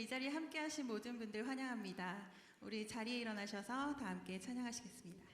자리에 함께 하신 모든 분들 환영합니다. 우리 자리에 일어나셔서 다 함께 찬양하시겠습니다.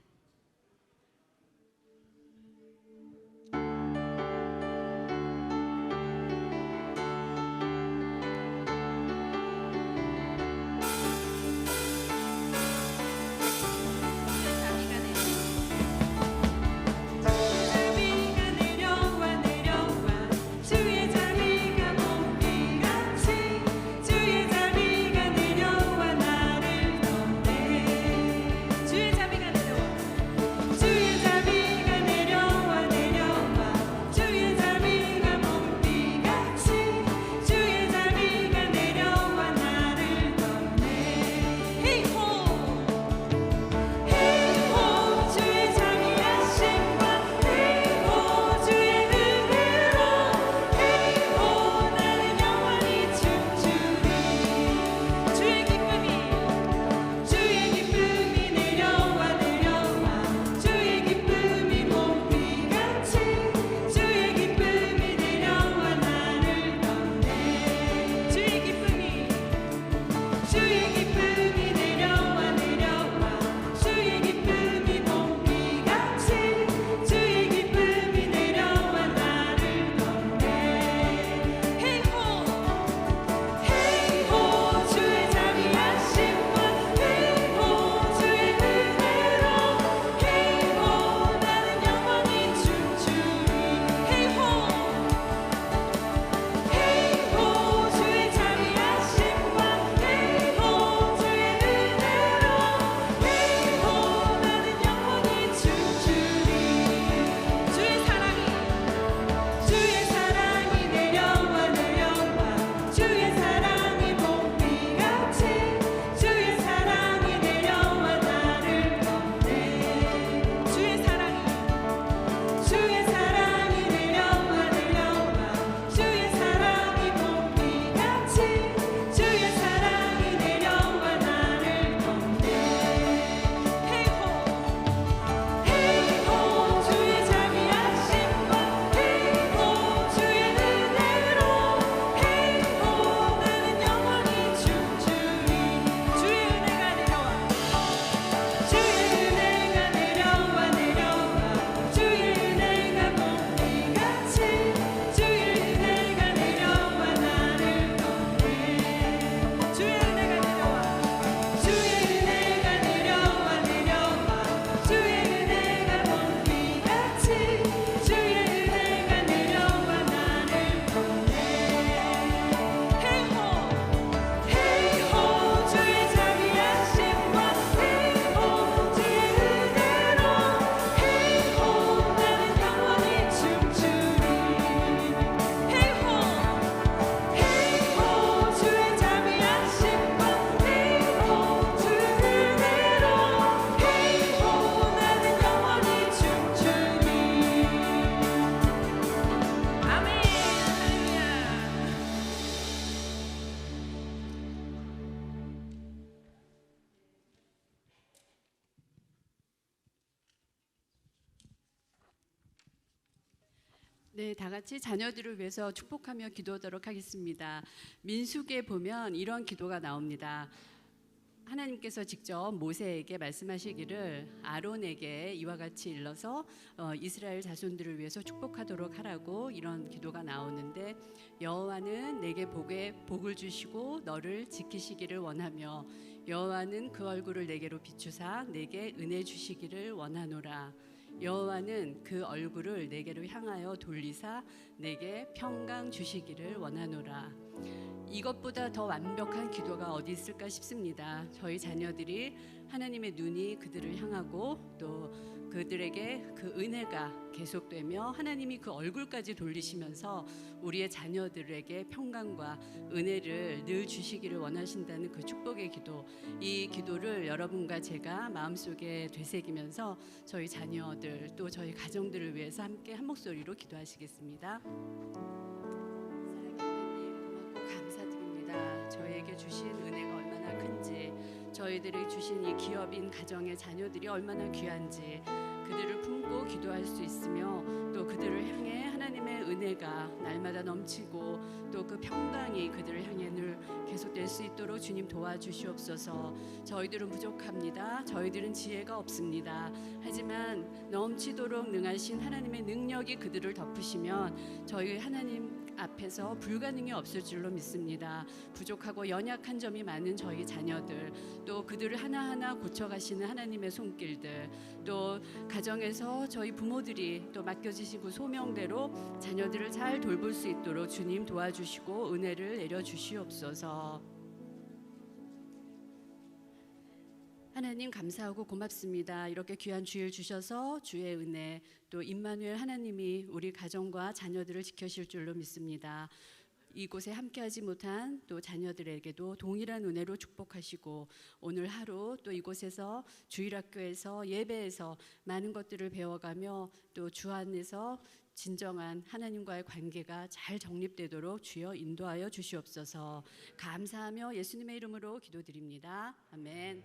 네, 다 같이 자녀들을 위해서 축복하며 기도하도록 하겠습니다. 민수기에 보면 이런 기도가 나옵니다. 하나님께서 직접 모세에게 말씀하시기를 아론에게 이와 같이 일러서 이스라엘 자손들을 위해서 축복하도록 하라고 이런 기도가 나오는데, 여호와는 내게 복을 주시고 너를 지키시기를 원하며 여호와는 그 얼굴을 내게로 비추사 내게 은혜 주시기를 원하노라. 여호와는 그 얼굴을 내게로 향하여 돌리사 내게 평강 주시기를 원하노라. 이것보다 더 완벽한 기도가 어디 있을까 싶습니다. 저희 자녀들이 하나님의 눈이 그들을 향하고 또 그들에게 그 은혜가 계속되며 하나님이 그 얼굴까지 돌리시면서 우리의 자녀들에게 평강과 은혜를 늘 주시기를 원하신다는 그 축복의 기도, 이 기도를 여러분과 제가 마음속에 되새기면서 저희 자녀들 또 저희 가정들을 위해서 함께 한 목소리로 기도하시겠습니다. 감사드립니다. 저희에게 주신 은혜가 얼마나 큰지, 저희들에게 주신 이 기업인 가정의 자녀들이 얼마나 귀한지, 그들을 품고 기도할 수 있으며 또 그들을 향해 하나님의 은혜가 날마다 넘치고 또 그 평강이 그들을 향해 늘 계속될 수 있도록 주님 도와주시옵소서. 저희들은 부족합니다. 저희들은 지혜가 없습니다. 하지만 넘치도록 능하신 하나님의 능력이 그들을 덮으시면 저희 하나님 앞에서 불가능이 없을 줄로 믿습니다. 부족하고 연약한 점이 많은 저희 자녀들, 또 그들을 하나하나 고쳐가시는 하나님의 손길들, 또 가정에서 저희 부모들이 또 맡겨주신 그 소명대로 자녀들을 잘 돌볼 수 있도록 주님 도와주시고 은혜를 내려주시옵소서. 하나님 감사하고 고맙습니다. 이렇게 귀한 주일 주셔서 주의 은혜, 또 임마누엘 하나님이 우리 가정과 자녀들을 지켜실 줄로 믿습니다. 이곳에 함께하지 못한 또 자녀들에게도 동일한 은혜로 축복하시고 오늘 하루 또 이곳에서 주일학교에서 예배에서 많은 것들을 배워가며 또 주 안에서 진정한 하나님과의 관계가 잘 정립되도록 주여 인도하여 주시옵소서. 감사하며 예수님의 이름으로 기도드립니다. 아멘.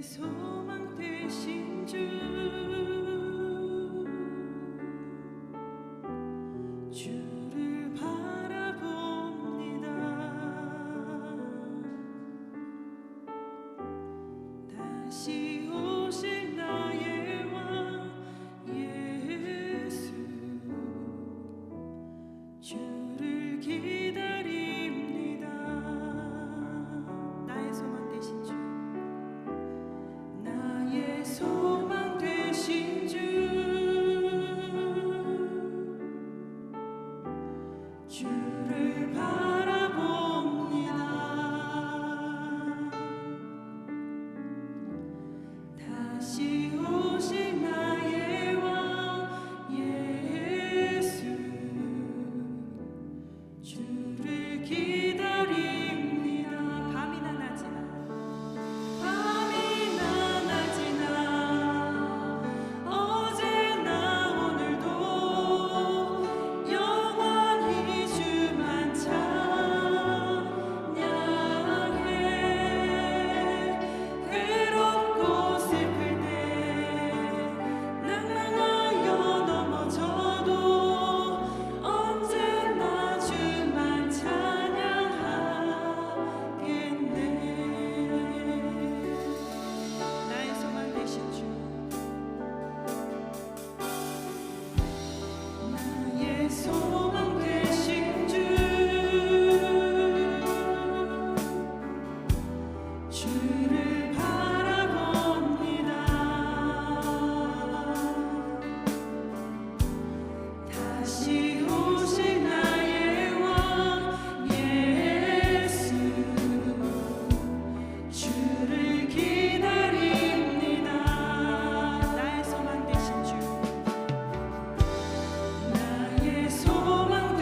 소망 되신 주, 주를 바라봅니다. 다시 오실 나의 왕 예수, 주를 기다립니다. 나의 소망 되신 주, 소망 되신 주, 주를 바라봅니다. 다시 오실 나의 왕 예수, 주를 기다립니다. 밤이나 낮이나 소망 되신 주, 주를 바라봅니다. 다시 오실 나의 왕 예수, 주를 기다립니다. 나의 소망 되신 주, 소망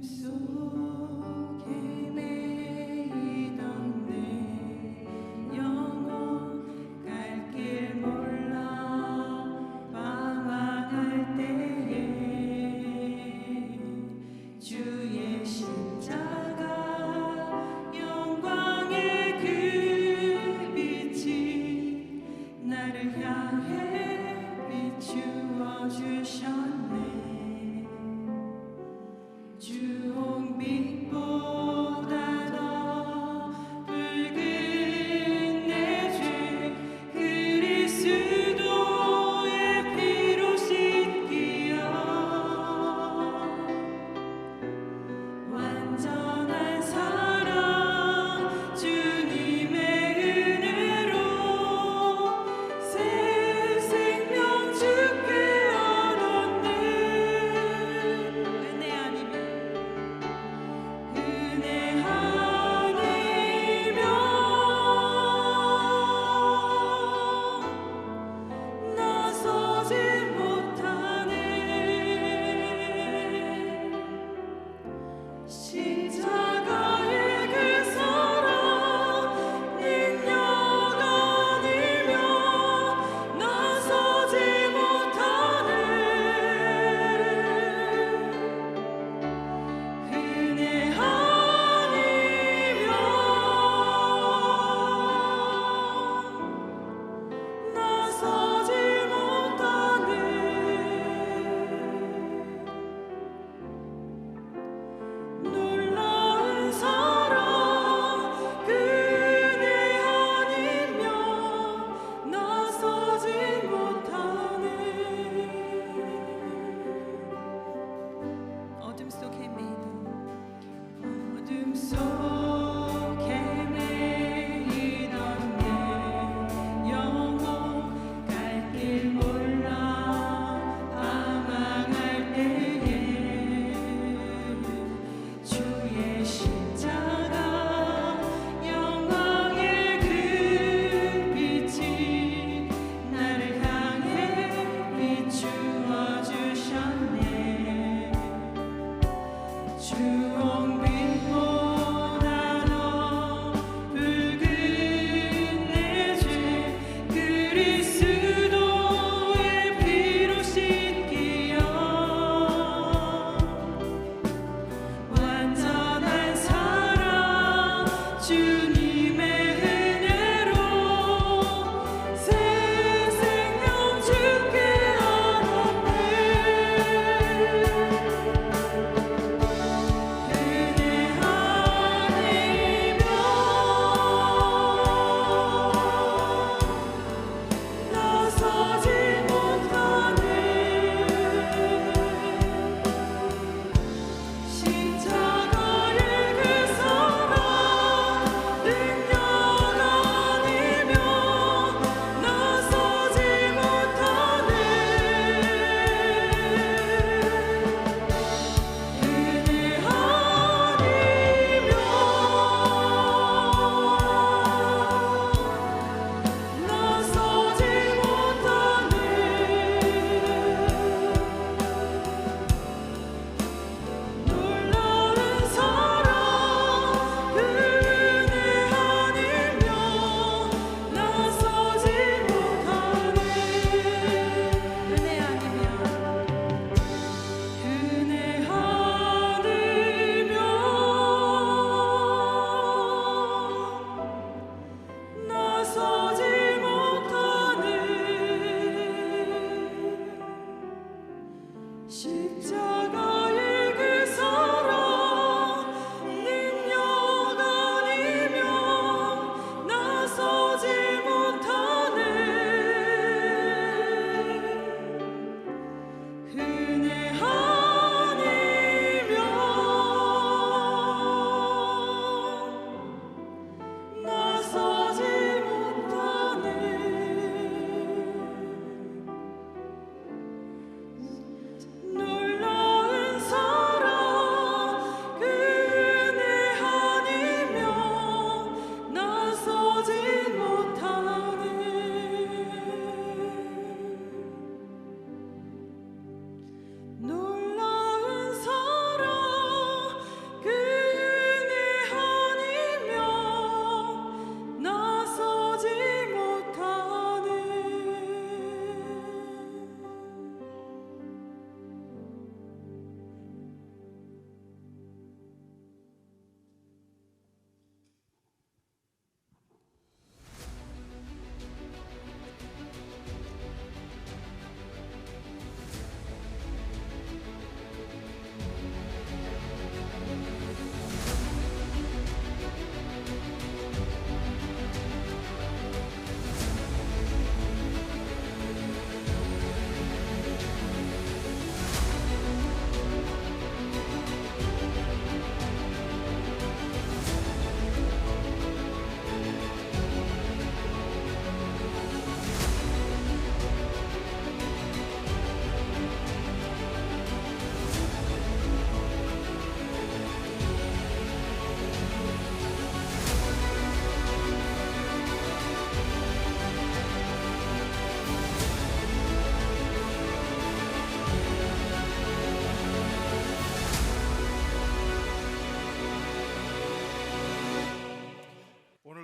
속에 매이던 내 영혼 갈 길 몰라 방황할 때에 주의 십자가 영광의 그 빛이 나를 향해 비추어 주셨네. 주홍빛보다 더 붉은 내 죄 그리스도의 피로 씻기어 완전한 사랑 주님의 은혜로 새 생명 주께 얻었네. 은혜 아니면 나서지 못하네. 십자가의 그 사랑 능력 아니면 나서지 못하네. 은혜 아니면 나서지 못하네. 놀라운 사랑 그 은혜 아니면 나서지 못하네. 어둠 속에 매이던 어둠 속에 매이던 내 영혼 갈 길 몰라 방황할 때에 주의 십자가 영광의 그 빛이 나를 향해 비추어 주셨네. 주홍빛보다 더 붉은 내 죄 그리스도의 피로 씻기어 완전한 사랑 주님의 은혜로 새 생명 주께 얻었네. 은혜 아니면 나서지 못하네. 십자가의 그 사랑 능력 아니면 나서지 못하네. 은혜 아니면 나서지 못하네. 놀라운 사랑 그 은혜 아니면 나서지 못하네. 은혜 아니면 은혜 아니면 나서지 못하네. 십자가의 그 사랑 능력 아니면 나서지 못하네. 은혜 아니면 나서지 못하네. 놀라운 사랑 그 은혜 아니면 나서지 못하네. 놀라운 사랑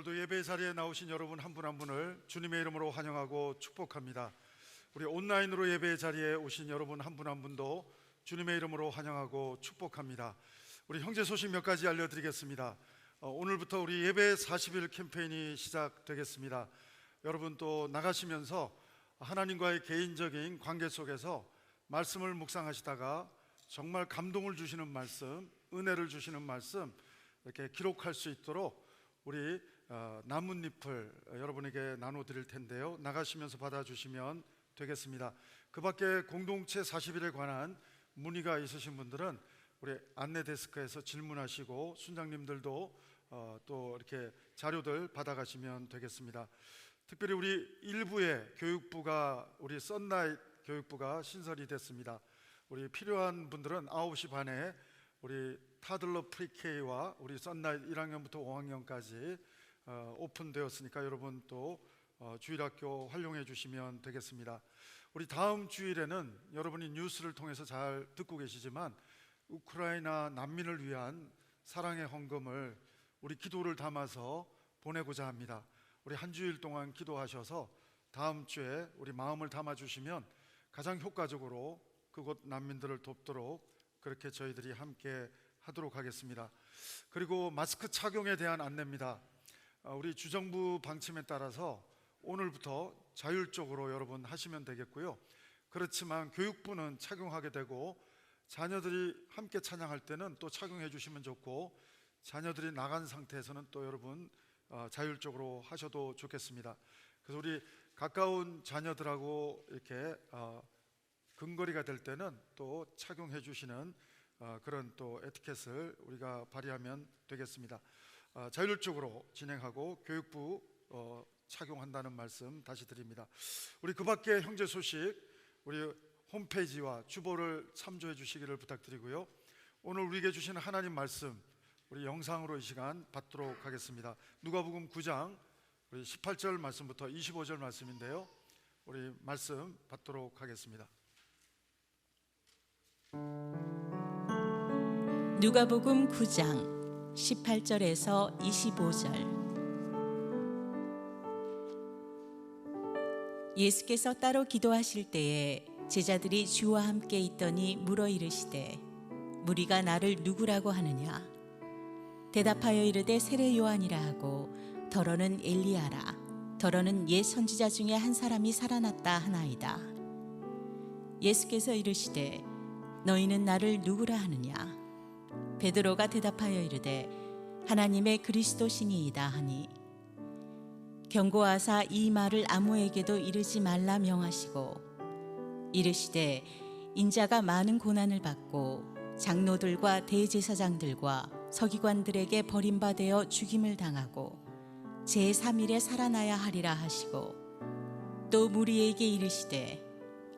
오늘도 예배 자리에 나오신 여러분 한 분 한 분을 주님의 이름으로 환영하고 축복합니다. 우리 온라인으로 예배 자리에 오신 여러분 한 분 한 분도 주님의 이름으로 환영하고 축복합니다. 우리 형제 소식 몇 가지 알려드리겠습니다. 오늘부터 우리 예배 40일 캠페인이 시작되겠습니다. 여러분 또 나가시면서 하나님과의 개인적인 관계 속에서 말씀을 묵상하시다가 정말 감동을 주시는 말씀, 은혜를 주시는 말씀 이렇게 기록할 수 있도록 우리 나뭇잎을 여러분에게 나눠드릴 텐데요. 나가시면서 받아주시면 되겠습니다. 그 밖에 공동체 40일에 관한 문의가 있으신 분들은 우리 안내 데스크에서 질문하시고 순장님들도 또 이렇게 자료들 받아가시면 되겠습니다. 특별히 우리 일부의 교육부가 우리 썬라이트 교육부가 신설이 됐습니다. 우리 필요한 분들은 9시 반에 우리 타들러 프리K와 우리 썬라이트 1학년부터 5학년까지 오픈되었으니까 여러분 또 주일학교 활용해 주시면 되겠습니다. 우리 다음 주일에는 여러분이 뉴스를 통해서 잘 듣고 계시지만 우크라이나 난민을 위한 사랑의 헌금을 우리 기도를 담아서 보내고자 합니다. 우리 한 주일 동안 기도하셔서 다음 주에 우리 마음을 담아 주시면 가장 효과적으로 그곳 난민들을 돕도록 그렇게 저희들이 함께 하도록 하겠습니다. 그리고 마스크 착용에 대한 안내입니다. 우리 주정부 방침에 따라서 오늘부터 자율적으로 여러분 하시면 되겠고요. 그렇지만 교육부는 착용하게 되고 자녀들이 함께 찬양할 때는 또 착용해 주시면 좋고 자녀들이 나간 상태에서는 또 여러분 자율적으로 하셔도 좋겠습니다. 그래서 우리 가까운 자녀들하고 이렇게 근거리가 될 때는 또 착용해 주시는 그런 또 에티켓을 우리가 발휘하면 되겠습니다. 자율적으로 진행하고 교육부 착용한다는 말씀 다시 드립니다. 우리 그 밖에 형제 소식 우리 홈페이지와 주보를 참조해 주시기를 부탁드리고요. 오늘 우리에게 주신 하나님 말씀 우리 영상으로 이 시간 받도록 하겠습니다. 누가복음 9장 우리 18절 말씀부터 25절 말씀인데요. 우리 말씀 받도록 하겠습니다. 누가복음 9장 18절에서 25절. 예수께서 따로 기도하실 때에 제자들이 주와 함께 있더니 물어 이르시되 무리가 나를 누구라고 하느냐? 대답하여 이르되 세례 요한이라 하고 더러는 엘리야라 더러는 옛 선지자 중에 한 사람이 살아났다 하나이다. 예수께서 이르시되 너희는 나를 누구라 하느냐? 베드로가 대답하여 이르되 하나님의 그리스도시니이다 하니 경고하사 이 말을 아무에게도 이르지 말라 명하시고 이르시되 인자가 많은 고난을 받고 장로들과 대제사장들과 서기관들에게 버림받아 죽임을 당하고 제3일에 살아나야 하리라 하시고 또 무리에게 이르시되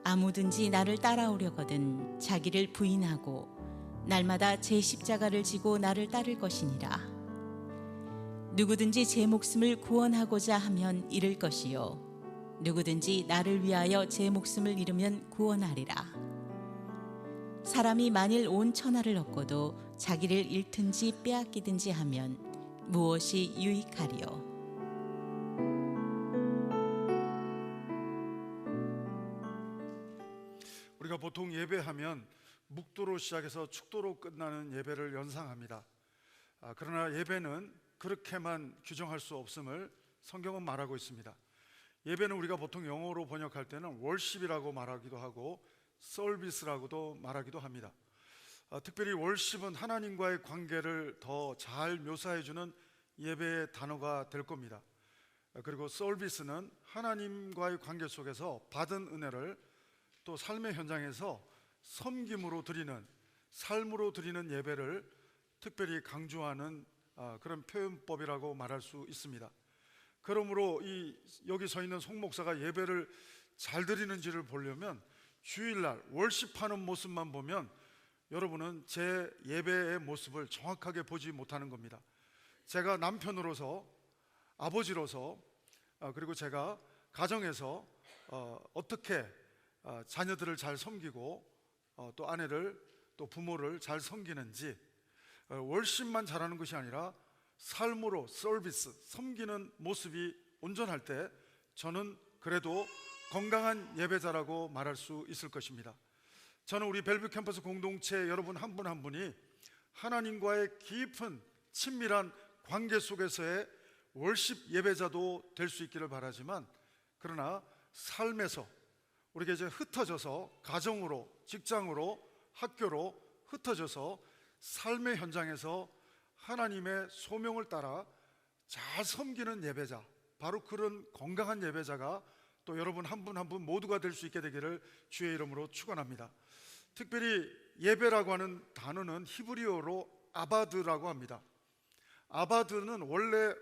아무든지 나를 따라오려거든 자기를 부인하고 날마다 제 십자가를 지고 나를 따를 것이니라. 누구든지 제 목숨을 구원하고자 하면 잃을 것이요 누구든지 나를 위하여 제 목숨을 잃으면 구원하리라. 사람이 만일 온 천하를 얻고도 자기를 잃든지 빼앗기든지 하면 무엇이 유익하리요? 우리가 보통 예배하면 묵도로 시작해서 축도로 끝나는 예배를 연상합니다. 그러나 예배는 그렇게만 규정할 수 없음을 성경은 말하고 있습니다. 예배는 우리가 보통 영어로 번역할 때는 월십이라고 말하기도 하고 서비스라고도 말하기도 합니다. 특별히 월십은 하나님과의 관계를 더 잘 묘사해주는 예배의 단어가 될 겁니다. 그리고 서비스는 하나님과의 관계 속에서 받은 은혜를 또 삶의 현장에서 섬김으로 드리는, 삶으로 드리는 예배를 특별히 강조하는 그런 표현법이라고 말할 수 있습니다. 그러므로 여기 서 있는 송 목사가 예배를 잘 드리는지를 보려면 주일날 월십하는 모습만 보면 여러분은 제 예배의 모습을 정확하게 보지 못하는 겁니다. 제가 남편으로서, 아버지로서, 그리고 제가 가정에서 어떻게 자녀들을 잘 섬기고 또 아내를 또 부모를 잘 섬기는지 월십만 잘하는 것이 아니라 삶으로 서비스, 섬기는 모습이 온전할 때 저는 그래도 건강한 예배자라고 말할 수 있을 것입니다. 저는 우리 벨뷰 캠퍼스 공동체 여러분 한 분 한 분이 하나님과의 깊은 친밀한 관계 속에서의 월십 예배자도 될 수 있기를 바라지만, 그러나 삶에서 우리가 이제 흩어져서 가정으로, 직장으로, 학교로 흩어져서 삶의 현장에서 하나님의 소명을 따라 잘 섬기는 예배자, 바로 그런 건강한 예배자가 또 여러분 한 분 한 분 모두가 될 수 있게 되기를 주의 이름으로 축원합니다. 특별히 예배라고 하는 단어는 히브리어로 아바드라고 합니다. 아바드는 원래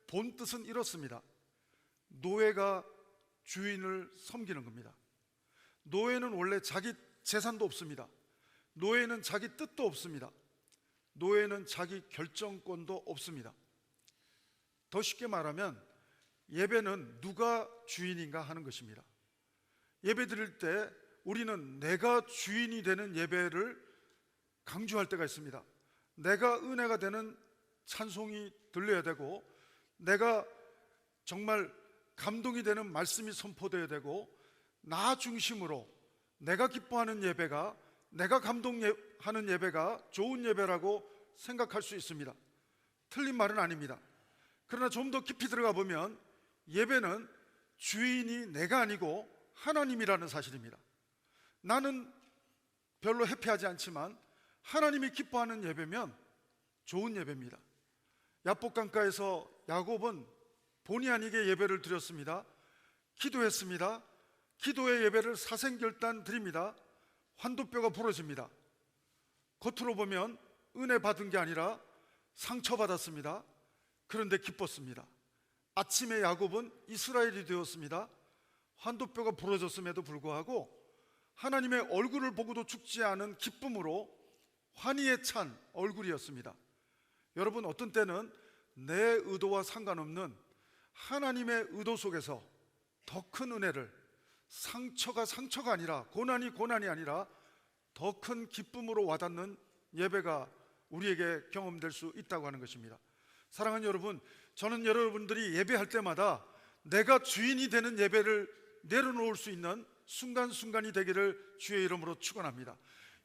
본 뜻은 이렇습니다. 노예가 주인을 섬기는 겁니다. 노예는 원래 자기 재산도 없습니다. 노예는 자기 뜻도 없습니다. 노예는 자기 결정권도 없습니다. 더 쉽게 말하면 예배는 누가 주인인가 하는 것입니다. 예배 드릴 때 우리는 내가 주인이 되는 예배를 강조할 때가 있습니다. 내가 은혜가 되는 찬송이 들려야 되고, 내가 정말 감동이 되는 말씀이 선포되어야 되고, 나 중심으로 내가 기뻐하는 예배가, 내가 감동하는 예배가 좋은 예배라고 생각할 수 있습니다. 틀린 말은 아닙니다. 그러나 좀 더 깊이 들어가 보면 예배는 주인이 내가 아니고 하나님이라는 사실입니다. 나는 별로 해피하지 않지만 하나님이 기뻐하는 예배면 좋은 예배입니다. 야복강가에서 야곱은 본의 아니게 예배를 드렸습니다. 기도했습니다. 기도의 예배를 사생결단 드립니다. 환도뼈가 부러집니다. 겉으로 보면 은혜 받은 게 아니라 상처받았습니다. 그런데 기뻤습니다. 아침에 야곱은 이스라엘이 되었습니다. 환도뼈가 부러졌음에도 불구하고 하나님의 얼굴을 보고도 죽지 않은 기쁨으로 환희에 찬 얼굴이었습니다. 여러분, 어떤 때는 내 의도와 상관없는 하나님의 의도 속에서 더 큰 은혜를, 상처가 아니라, 고난이 아니라 더 큰 기쁨으로 와닿는 예배가 우리에게 경험될 수 있다고 하는 것입니다. 사랑하는 여러분, 저는 여러분들이 예배할 때마다 내가 주인이 되는 예배를 내려놓을 수 있는 순간순간이 되기를 주의 이름으로 축원합니다.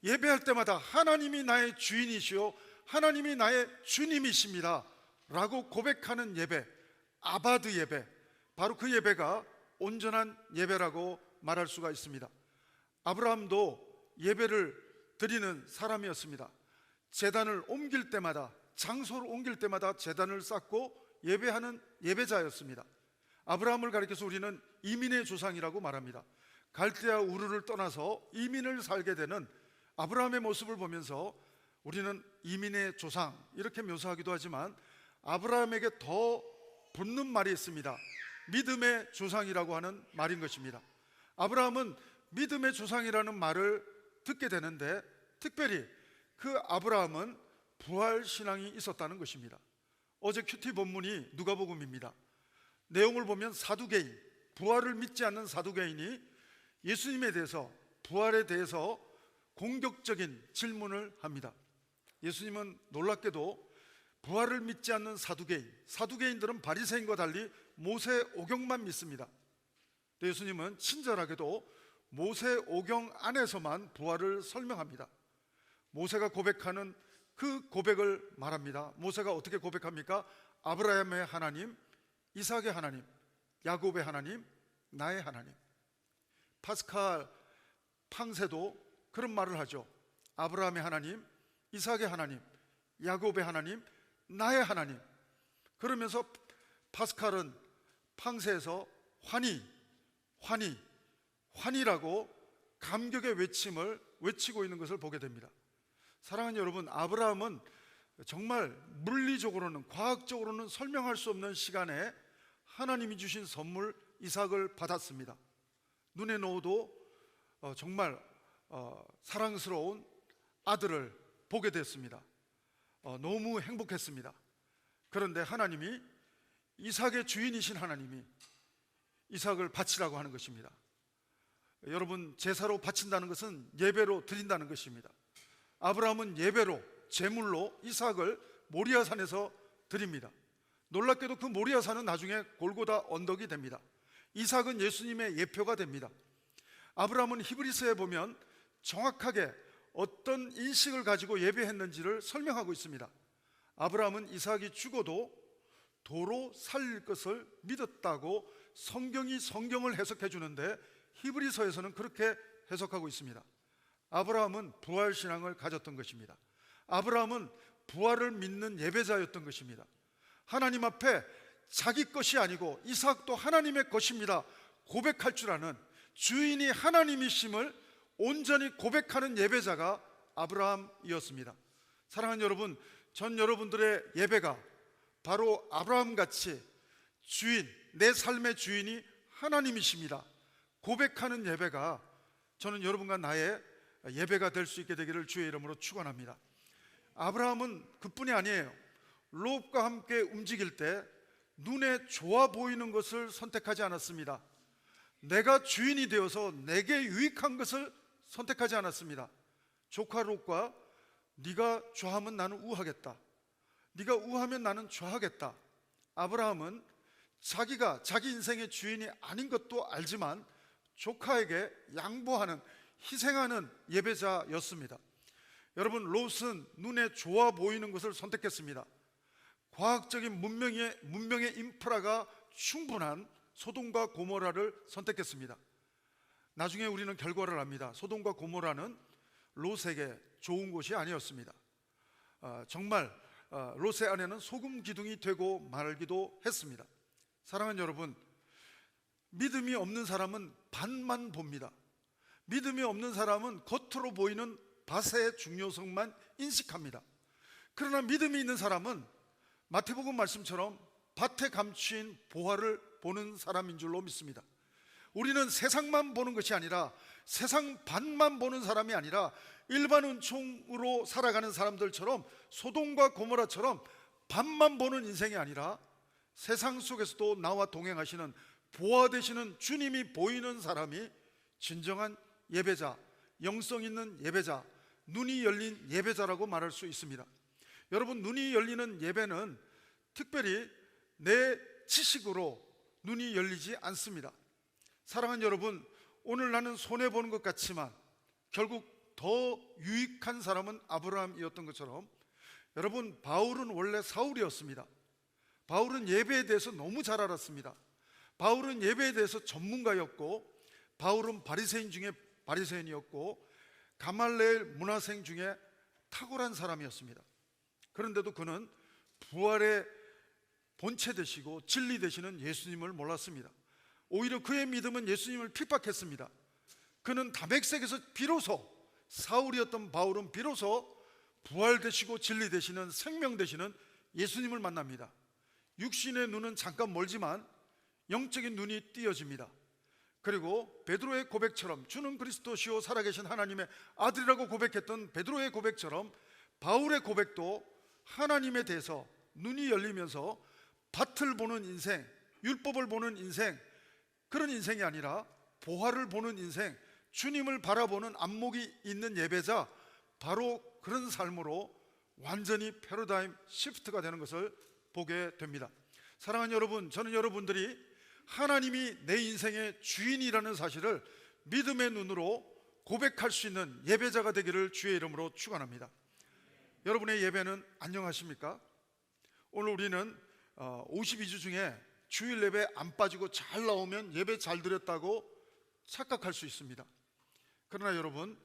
예배할 때마다 하나님이 나의 주인이시오, 하나님이 나의 주님이십니다 라고 고백하는 예배, 아바드 예배, 바로 그 예배가 온전한 예배라고 말할 수가 있습니다. 아브라함도 예배를 드리는 사람이었습니다. 제단을 옮길 때마다, 장소를 옮길 때마다 제단을 쌓고 예배하는 예배자였습니다. 아브라함을 가리켜서 우리는 이민의 조상이라고 말합니다. 갈대아 우르를 떠나서 이민을 살게 되는 아브라함의 모습을 보면서 우리는 이민의 조상 이렇게 묘사하기도 하지만, 아브라함에게 더 붙는 말이 있습니다. 믿음의 조상이라고 하는 말인 것입니다. 아브라함은 믿음의 조상이라는 말을 듣게 되는데, 특별히 그 아브라함은 부활신앙이 있었다는 것입니다. 어제 큐티 본문이 누가복음입니다. 내용을 보면 사두개인, 부활을 믿지 않는 사두개인이 예수님에 대해서, 부활에 대해서 공격적인 질문을 합니다. 예수님은 놀랍게도 부활을 믿지 않는 사두개인들은 바리새인과 달리 모세 오경만 믿습니다. 예수님은 친절하게도 모세 오경 안에서만 부활을 설명합니다. 모세가 고백하는 그 고백을 말합니다. 모세가 어떻게 고백합니까? 아브라함의 하나님, 이삭의 하나님, 야곱의 하나님, 나의 하나님. 파스칼 팡세도 그런 말을 하죠. 아브라함의 하나님, 이삭의 하나님, 야곱의 하나님, 나의 하나님. 그러면서 파스칼은 팡세에서 환희라고 감격의 외침을 외치고 있는 것을 보게 됩니다. 사랑하는 여러분, 아브라함은 정말 물리적으로는, 과학적으로는 설명할 수 없는 시간에 하나님이 주신 선물 이삭을 받았습니다. 눈에 넣어도 정말 사랑스러운 아들을 보게 됐습니다. 너무 행복했습니다. 그런데 하나님이, 이삭의 주인이신 하나님이 이삭을 바치라고 하는 것입니다. 여러분, 제사로 바친다는 것은 예배로 드린다는 것입니다. 아브라함은 예배로, 제물로 이삭을 모리아산에서 드립니다. 놀랍게도 그 모리아산은 나중에 골고다 언덕이 됩니다. 이삭은 예수님의 예표가 됩니다. 아브라함은 히브리서에 보면 정확하게 어떤 인식을 가지고 예배했는지를 설명하고 있습니다. 아브라함은 이삭이 죽어도 도로 살릴 것을 믿었다고 성경이 성경을 해석해 주는데 히브리서에서는 그렇게 해석하고 있습니다. 아브라함은 부활 신앙을 가졌던 것입니다. 아브라함은 부활을 믿는 예배자였던 것입니다. 하나님 앞에 자기 것이 아니고 이삭도 하나님의 것입니다 고백할 줄 아는, 주인이 하나님이심을 온전히 고백하는 예배자가 아브라함이었습니다. 사랑하는 여러분, 전 여러분들의 예배가 바로 아브라함같이 주인, 내 삶의 주인이 하나님이십니다 고백하는 예배가 저는 여러분과 나의 예배가 될 수 있게 되기를 주의 이름으로 축원합니다. 아브라함은 그뿐이 아니에요. 롯과 함께 움직일 때 눈에 좋아 보이는 것을 선택하지 않았습니다. 내가 주인이 되어서 내게 유익한 것을 선택하지 않았습니다. 조카 롯과 네가 좌하면 나는 우하겠다, 네가 우하면 나는 좌하겠다. 아브라함은 자기가 자기 인생의 주인이 아닌 것도 알지만 조카에게 양보하는, 희생하는 예배자였습니다. 여러분, 롯은 눈에 좋아 보이는 것을 선택했습니다. 과학적인 문명의 인프라가 충분한 소돔과 고모라를 선택했습니다. 나중에 우리는 결과를 압니다. 소돔과 고모라는 롯에게 좋은 곳이 아니었습니다. 정말 롯의 아내는 소금 기둥이 되고 말기도 했습니다. 사랑하는 여러분, 믿음이 없는 사람은 반만 봅니다. 믿음이 없는 사람은 겉으로 보이는 밭의 중요성만 인식합니다. 그러나 믿음이 있는 사람은 마태복음 말씀처럼 밭에 감추인 보화를 보는 사람인 줄로 믿습니다. 우리는 세상만 보는 것이 아니라, 세상 반만 보는 사람이 아니라 일반 은총으로 살아가는 사람들처럼, 소돔과 고모라처럼 반만 보는 인생이 아니라 세상 속에서도 나와 동행하시는 보화 되시는 주님이 보이는 사람이 진정한 예배자, 영성 있는 예배자, 눈이 열린 예배자라고 말할 수 있습니다. 여러분, 눈이 열리는 예배는 특별히 내 지식으로 눈이 열리지 않습니다. 사랑하는 여러분, 오늘 나는 손해보는 것 같지만 결국 더 유익한 사람은 아브라함이었던 것처럼, 여러분, 바울은 원래 사울이었습니다. 바울은 예배에 대해서 너무 잘 알았습니다. 바울은 예배에 대해서 전문가였고, 바울은 바리새인 중에 바리새인이었고, 가말레엘 문화생 중에 탁월한 사람이었습니다. 그런데도 그는 부활의 본체 되시고 진리 되시는 예수님을 몰랐습니다. 오히려 그의 믿음은 예수님을 핍박했습니다. 그는 다메섹에서 비로소, 사울이었던 바울은 비로소 부활 되시고 진리 되시는, 생명 되시는 예수님을 만납니다. 육신의 눈은 잠깐 멀지만 영적인 눈이 띄어집니다. 그리고 베드로의 고백처럼, 주는 그리스도시요 살아계신 하나님의 아들이라고 고백했던 베드로의 고백처럼 바울의 고백도 하나님에 대해서 눈이 열리면서 밭을 보는 인생, 율법을 보는 인생, 그런 인생이 아니라 보화를 보는 인생, 주님을 바라보는 안목이 있는 예배자, 바로 그런 삶으로 완전히 패러다임 시프트가 되는 것을 보게 됩니다. 사랑하는 여러분, 저는 여러분들이 하나님이 내 인생의 주인이라는 사실을 믿음의 눈으로 고백할 수 있는 예배자가 되기를 주의 이름으로 축원합니다. 여러분의 예배는 안녕하십니까? 오늘 우리는 52주 중에 주일 예배 안 빠지고 잘 나오면 예배 잘 드렸다고 착각할 수 있습니다. 그러나 여러분,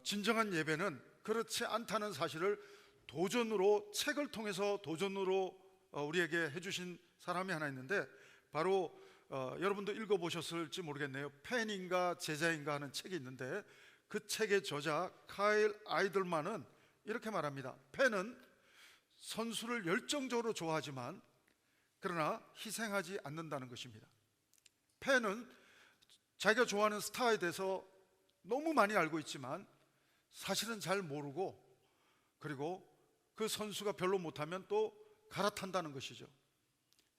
진정한 예배는 그렇지 않다는 사실을 도전으로, 책을 통해서 도전으로 우리에게 해주신 사람이 하나 있는데, 바로 여러분도 읽어보셨을지 모르겠네요. 팬인가 제자인가 하는 책이 있는데, 그 책의 저자 카일 아이들만은 이렇게 말합니다. 팬은 선수를 열정적으로 좋아하지만 그러나 희생하지 않는다는 것입니다. 팬은 자기가 좋아하는 스타에 대해서 너무 많이 알고 있지만 사실은 잘 모르고, 그리고 그 선수가 별로 못하면 또 갈아탄다는 것이죠.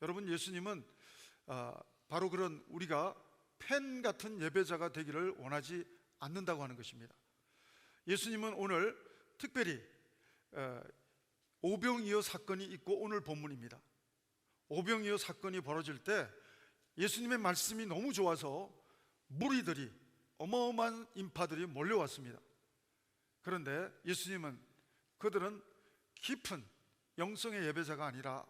여러분, 예수님은 바로 그런 우리가 팬 같은 예배자가 되기를 원하지 않는다고 하는 것입니다. 예수님은 오늘 특별히 오병이어 사건이 있고 오늘 본문입니다. 오병이어 사건이 벌어질 때 예수님의 말씀이 너무 좋아서 무리들이, 어마어마한 인파들이 몰려왔습니다. 그런데 예수님은 그들은 깊은 영성의 예배자가 아니라,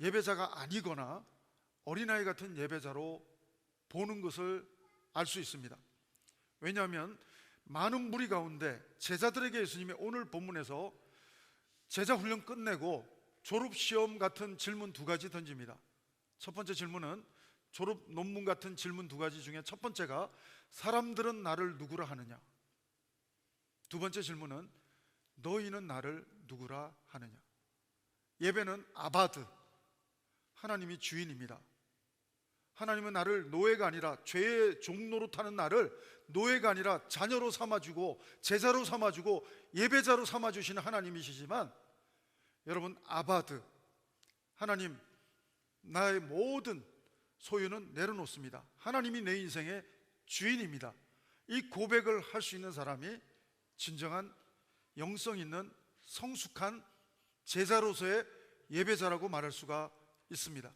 예배자가 아니거나 어린아이 같은 예배자로 보는 것을 알 수 있습니다. 왜냐하면 많은 무리 가운데 제자들에게 예수님이 오늘 본문에서 제자 훈련 끝내고 졸업시험 같은 질문 2가지 던집니다. 첫 번째 질문은 졸업 논문 같은 질문 2가지 중에 첫 번째가 사람들은 나를 누구라 하느냐, 두 번째 질문은 너희는 나를 누구라 하느냐. 예배는 아바드, 하나님이 주인입니다. 하나님은 나를 노예가 아니라, 죄의 종노릇하는 나를 노예가 아니라 자녀로 삼아주고 제자로 삼아주고 예배자로 삼아주시는 하나님이시지만, 여러분, 아바드, 하나님, 나의 모든 소유는 내려놓습니다. 하나님이 내 인생의 주인입니다. 이 고백을 할 수 있는 사람이 진정한 영성 있는 성숙한 제자로서의 예배자라고 말할 수가 있습니다.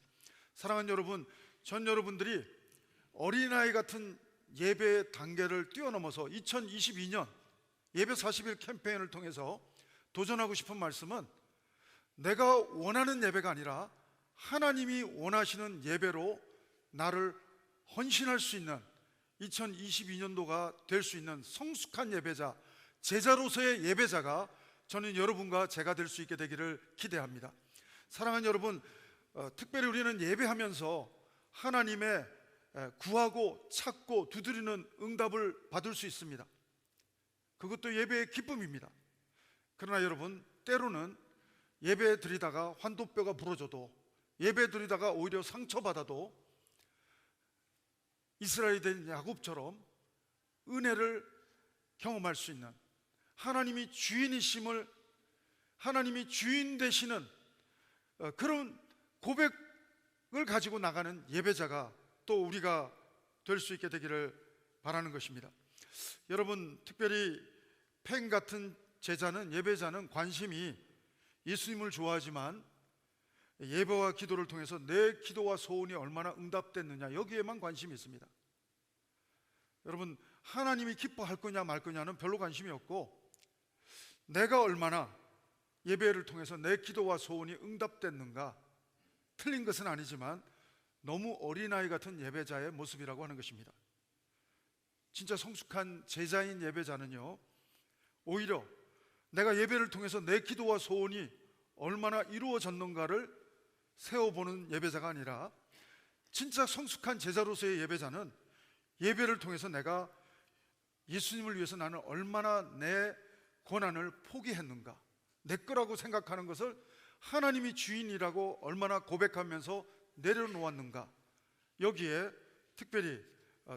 사랑하는 여러분, 전 여러분들이 어린아이 같은 예배 단계를 뛰어넘어서 2022년 예배 40일 캠페인을 통해서 도전하고 싶은 말씀은, 내가 원하는 예배가 아니라 하나님이 원하시는 예배로 나를 헌신할 수 있는 2022년도가 될 수 있는 성숙한 예배자, 제자로서의 예배자가 저는 여러분과 제가 될 수 있게 되기를 기대합니다. 사랑하는 여러분, 특별히 우리는 예배하면서 하나님의 구하고 찾고 두드리는 응답을 받을 수 있습니다. 그것도 예배의 기쁨입니다. 그러나 여러분, 때로는 예배 드리다가 환도뼈가 부러져도, 예배 드리다가 오히려 상처받아도 이스라엘이 된 야곱처럼 은혜를 경험할 수 있는, 하나님이 주인이심을, 하나님이 주인 되시는 그런 고백을 가지고 나가는 예배자가 또 우리가 될 수 있게 되기를 바라는 것입니다. 여러분, 특별히 팬 같은 제자는, 예배자는 관심이 예수님을 좋아하지만 예배와 기도를 통해서 내 기도와 소원이 얼마나 응답됐느냐, 여기에만 관심이 있습니다. 여러분, 하나님이 기뻐할 거냐 말 거냐는 별로 관심이 없고, 내가 얼마나 예배를 통해서 내 기도와 소원이 응답됐는가, 틀린 것은 아니지만 너무 어린아이 같은 예배자의 모습이라고 하는 것입니다. 진짜 성숙한 제자인 예배자는요, 오히려 내가 예배를 통해서 내 기도와 소원이 얼마나 이루어졌는가를 세워보는 예배자가 아니라, 진짜 성숙한 제자로서의 예배자는 예배를 통해서 내가 예수님을 위해서 나는 얼마나 내 권한을 포기했는가, 내 거라고 생각하는 것을 하나님이 주인이라고 얼마나 고백하면서 내려놓았는가, 여기에 특별히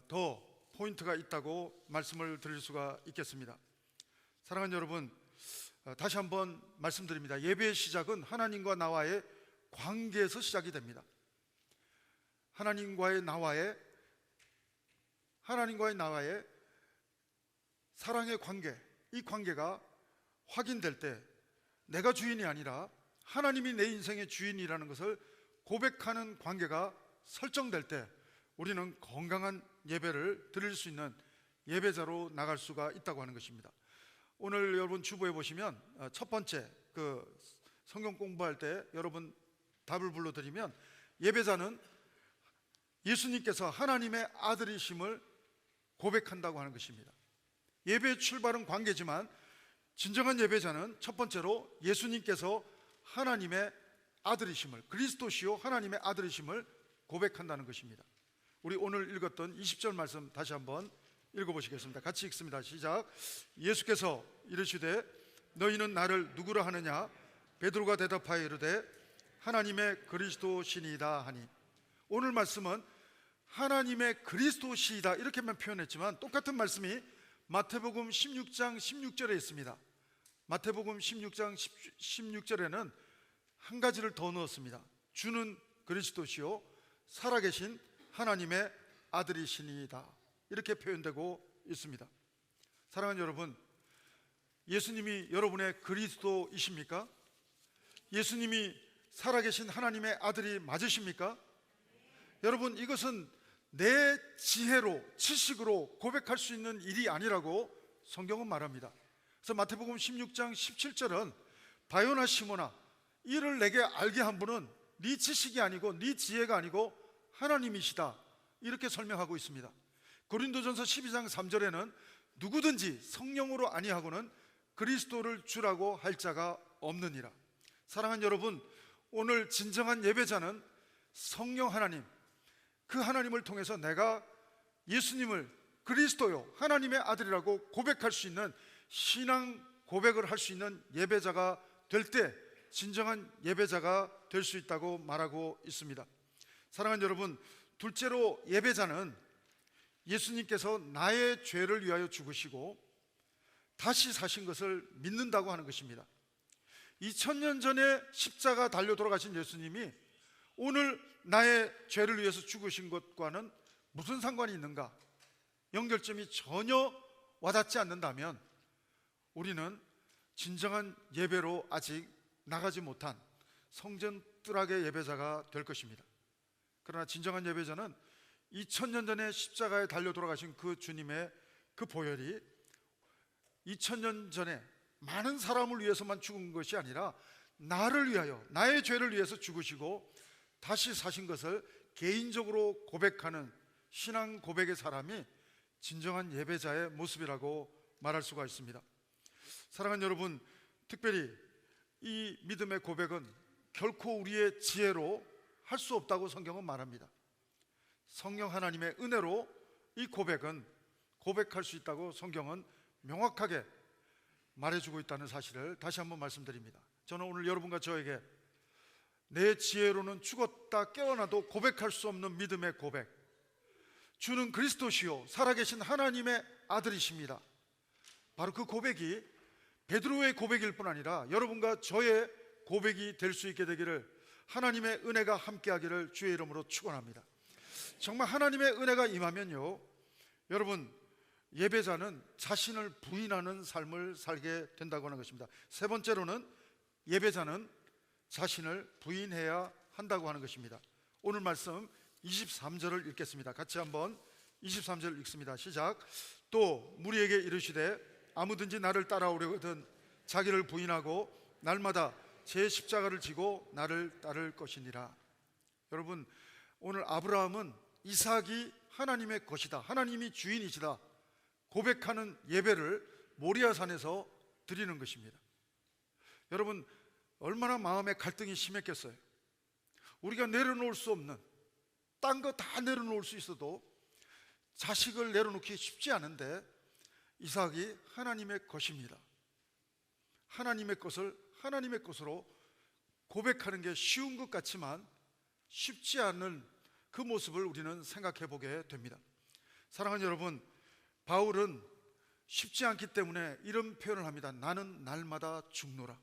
더 포인트가 있다고 말씀을 드릴 수가 있겠습니다. 사랑하는 여러분, 다시 한번 말씀드립니다. 예배의 시작은 하나님과 나와의 관계에서 시작이 됩니다. 하나님과의 나와의 사랑의 관계, 이 관계가 확인될 때, 내가 주인이 아니라 하나님이 내 인생의 주인이라는 것을 고백하는 관계가 설정될 때, 우리는 건강한 예배를 드릴 수 있는 예배자로 나갈 수가 있다고 하는 것입니다. 오늘 여러분 주보에 보시면 첫 번째, 성경 공부할 때 여러분 답을 불러드리면, 예배자는 예수님께서 하나님의 아들이심을 고백한다고 하는 것입니다. 예배의 출발은 관계지만 진정한 예배자는 첫 번째로 예수님께서 하나님의 아들이심을, 그리스도시요 하나님의 아들이심을 고백한다는 것입니다. 우리 오늘 읽었던 20절 말씀 다시 한번 읽어보시겠습니다. 같이 읽습니다. 시작. 예수께서 이르시되 너희는 나를 누구라 하느냐? 베드로가 대답하여 이르되 하나님의 그리스도시니이다 하니. 오늘 말씀은 하나님의 그리스도시이다 이렇게만 표현했지만, 똑같은 말씀이 마태복음 16장 16절에 있습니다. 마태복음 16장 16절에는 한 가지를 더 넣었습니다. 주는 그리스도시요 살아계신 하나님의 아들이시니이다, 이렇게 표현되고 있습니다. 사랑하는 여러분, 예수님이 여러분의 그리스도이십니까? 예수님이 살아계신 하나님의 아들이 맞으십니까? 여러분, 이것은 내 지혜로, 지식으로 고백할 수 있는 일이 아니라고 성경은 말합니다. 그래서 마태복음 16장 17절은 바요나 시모나, 이를 내게 알게 한 분은 네 지식이 아니고 네 지혜가 아니고 하나님이시다, 이렇게 설명하고 있습니다. 고린도전서 12장 3절에는 누구든지 성령으로 아니하고는 그리스도를 주라고 할 자가 없느니라. 사랑하는 여러분, 오늘 진정한 예배자는 성령 하나님, 그 하나님을 통해서 내가 예수님을 그리스도요, 하나님의 아들이라고 고백할 수 있는, 신앙 고백을 할 수 있는 예배자가 될 때 진정한 예배자가 될 수 있다고 말하고 있습니다. 사랑하는 여러분, 둘째로 예배자는 예수님께서 나의 죄를 위하여 죽으시고 다시 사신 것을 믿는다고 하는 것입니다. 2000년 전에 십자가 달려 돌아가신 예수님이 오늘 나의 죄를 위해서 죽으신 것과는 무슨 상관이 있는가? 연결점이 전혀 와닿지 않는다면 우리는 진정한 예배로 아직 나가지 못한 성전 뜰학의 예배자가 될 것입니다. 그러나 진정한 예배자는 2000년 전에 십자가에 달려 돌아가신 그 주님의 그 보혈이 2000년 전에 많은 사람을 위해서만 죽은 것이 아니라 나를 위하여, 나의 죄를 위해서 죽으시고 다시 사신 것을 개인적으로 고백하는 신앙 고백의 사람이 진정한 예배자의 모습이라고 말할 수가 있습니다. 사랑하는 여러분, 특별히 이 믿음의 고백은 결코 우리의 지혜로 할 수 없다고 성경은 말합니다. 성령 하나님의 은혜로 이 고백은 고백할 수 있다고 성경은 명확하게 말해주고 있다는 사실을 다시 한번 말씀드립니다. 저는 오늘 여러분과 저에게 내 지혜로는 죽었다 깨어나도 고백할 수 없는 믿음의 고백, 주는 그리스도시요 살아계신 하나님의 아들이십니다, 바로 그 고백이 베드로의 고백일 뿐 아니라 여러분과 저의 고백이 될 수 있게 되기를 하나님의 은혜가 함께하기를 주의 이름으로 축원합니다. 정말 하나님의 은혜가 임하면요, 여러분, 예배자는 자신을 부인하는 삶을 살게 된다고 하는 것입니다. 세 번째로는 예배자는 자신을 부인해야 한다고 하는 것입니다. 오늘 말씀 23절을 읽겠습니다. 같이 한번 23절 읽습니다. 시작. 또 무리에게 이르시되 아무든지 나를 따라오려거든 자기를 부인하고 날마다 제 십자가를 지고 나를 따를 것이니라. 여러분, 오늘 아브라함은 이삭이 하나님의 것이다, 하나님이 주인이시다 고백하는 예배를 모리아산에서 드리는 것입니다. 여러분, 얼마나 마음의 갈등이 심했겠어요. 우리가 내려놓을 수 없는, 딴 거 다 내려놓을 수 있어도 자식을 내려놓기 쉽지 않은데 이삭이 하나님의 것입니다, 하나님의 것을 하나님의 것으로 고백하는 게 쉬운 것 같지만 쉽지 않은 그 모습을 우리는 생각해 보게 됩니다. 사랑하는 여러분, 바울은 쉽지 않기 때문에 이런 표현을 합니다. 나는 날마다 죽노라.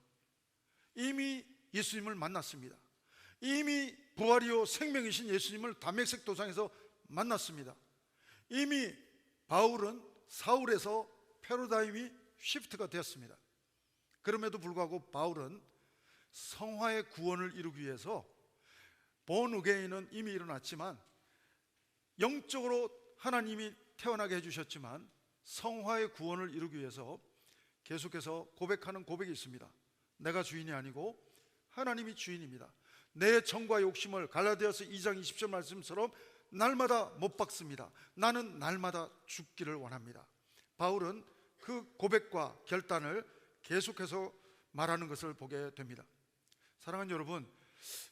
이미 예수님을 만났습니다. 이미 부활이요 생명이신 예수님을 담메색 도상에서 만났습니다. 이미 바울은 사울에서 패러다임이 시프트가 되었습니다. 그럼에도 불구하고 바울은 성화의 구원을 이루기 위해서 본 어게인은 이미 일어났지만 영적으로 하나님이 태어나게 해주셨지만 성화의 구원을 이루기 위해서 계속해서 고백하는 고백이 있습니다. 내가 주인이 아니고 하나님이 주인입니다. 내 정과 욕심을 갈라디아서 2장 20절 말씀처럼 날마다 못 박습니다. 나는 날마다 죽기를 원합니다. 바울은 그 고백과 결단을 계속해서 말하는 것을 보게 됩니다. 사랑하는 여러분,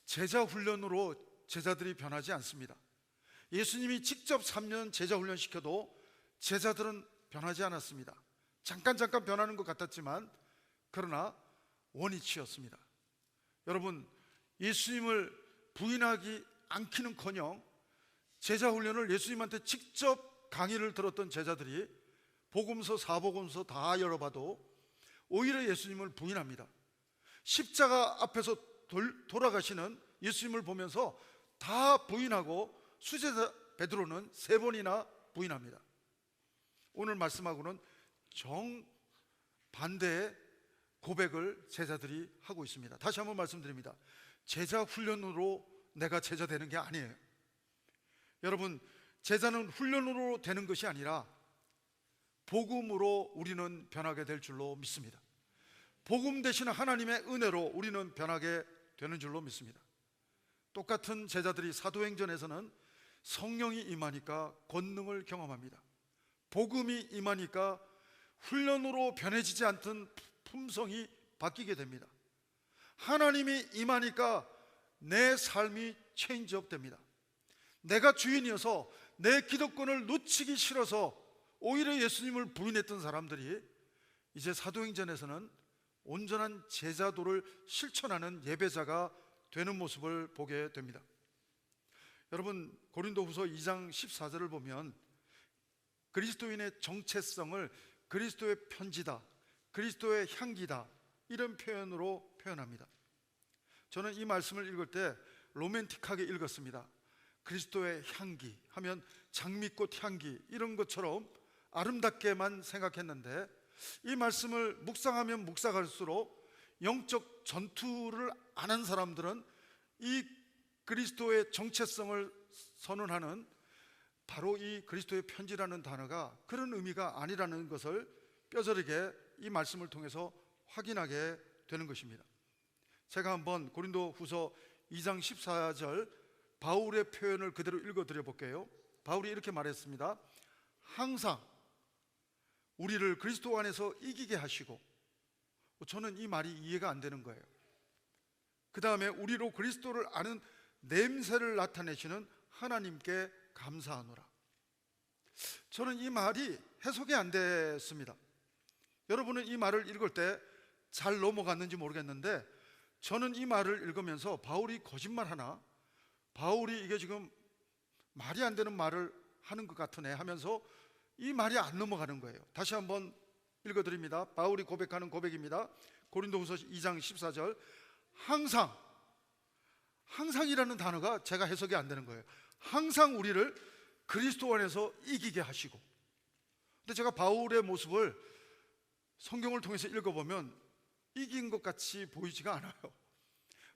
제자 훈련으로 제자들이 변하지 않습니다. 예수님이 직접 3년 제자 훈련 시켜도 제자들은 변하지 않았습니다. 잠깐 변하는 것 같았지만 그러나 원위치였습니다. 여러분, 예수님을 부인하기 않기는커녕 제자 훈련을 예수님한테 직접 강의를 들었던 제자들이 복음서, 사복음서 다 열어봐도 오히려 예수님을 부인합니다. 십자가 앞에서 돌아가시는 예수님을 보면서 다 부인하고 수제자 베드로는 3번이나 부인합니다. 오늘 말씀하고는 정반대의 고백을 제자들이 하고 있습니다. 다시 한번 말씀드립니다. 제자 훈련으로 내가 제자 되는 게 아니에요. 여러분, 제자는 훈련으로 되는 것이 아니라 복음으로 우리는 변하게 될 줄로 믿습니다. 복음 대신 하나님의 은혜로 우리는 변하게 되는 줄로 믿습니다. 똑같은 제자들이 사도행전에서는 성령이 임하니까 권능을 경험합니다. 복음이 임하니까 훈련으로 변해지지 않던 품성이 바뀌게 됩니다. 하나님이 임하니까 내 삶이 체인지업 됩니다. 내가 주인이어서 내 기득권을 놓치기 싫어서 오히려 예수님을 부인했던 사람들이 이제 사도행전에서는 온전한 제자도를 실천하는 예배자가 되는 모습을 보게 됩니다. 여러분, 고린도후서 2장 14절을 보면 그리스도인의 정체성을 그리스도의 편지다, 그리스도의 향기다, 이런 표현으로 표현합니다. 저는 이 말씀을 읽을 때 로맨틱하게 읽었습니다. 그리스도의 향기 하면 장미꽃 향기 이런 것처럼 아름답게만 생각했는데, 이 말씀을 묵상하면 묵상할수록 영적 전투를 아는 사람들은 이 그리스도의 정체성을 선언하는 바로 이 그리스도의 편지라는 단어가 그런 의미가 아니라는 것을 뼈저리게 이 말씀을 통해서 확인하게 되는 것입니다. 제가 한번 고린도후서 2장 14절 바울의 표현을 그대로 읽어드려 볼게요. 바울이 이렇게 말했습니다. 항상 우리를 그리스도 안에서 이기게 하시고, 저는 이 말이 이해가 안 되는 거예요. 그 다음에 우리로 그리스도를 아는 냄새를 나타내시는 하나님께 감사하노라. 저는 이 말이 해석이 안 됐습니다. 여러분은 이 말을 읽을 때 잘 넘어갔는지 모르겠는데, 저는 이 말을 읽으면서 바울이 거짓말하나, 바울이 이게 지금 말이 안 되는 말을 하는 것 같으네 하면서 이 말이 안 넘어가는 거예요. 다시 한번 읽어드립니다. 바울이 고백하는 고백입니다. 고린도후서 2장 14절 항상이라는 단어가 제가 해석이 안 되는 거예요. 항상 우리를 그리스도 안에서 이기게 하시고. 근데 제가 바울의 모습을 성경을 통해서 읽어보면 이긴 것 같이 보이지가 않아요.